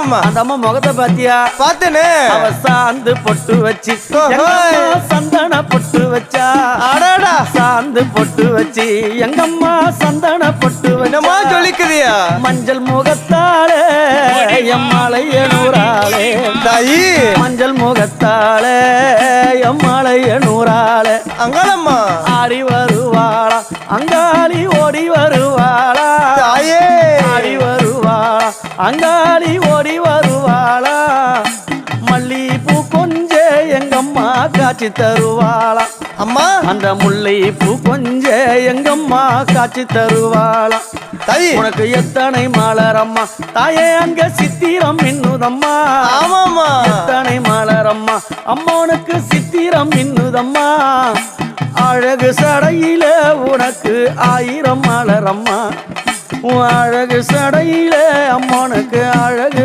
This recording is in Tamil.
ஆமாமா. அந்த அம்மா முகத்தை பாத்தியா? பார்த்தேனே. அவ சாந்து பொட்டு வச்சு சந்தன பொட்டு வச்சா. அடடா. சாந்து பொட்டு வச்சு எங்கம்மா சந்தன பொட்டு என்னமா வச்சா. சொல்லிக்குதியா? மஞ்சள் முகத்தாளே எம்மாளைய நூறாளே. தாயி மஞ்சள் முகத்தாளே எம்மாளைய நூறாளே. அங்காளம்மா ஆடி வருவாளா அங்காளி ஓடி வருவாளா. தாயே ஆடி வருவாளா அங்காளி ஓடி வருவாளா. மல்லிப்பூ கொஞ்ச எங்கம்மா காட்சி தருவாளா. அம்மா அந்த முல்லைப்பூ கொஞ்ச எங்கம்மா காட்சி தருவாளா. தாயி உனக்கு எத்தனை மலரம்மா தாயே அங்க சித்திரம் இன்னுதம்மா. ஆமாமா. எத்தனை மலரம்மா அம்மனுக்கு சித்திரம் இன்னுதம்மா. அழகு சடையில உனக்கு 1000 மலரம்மா. அழகு சடையில அம்மனுக்கு அழகு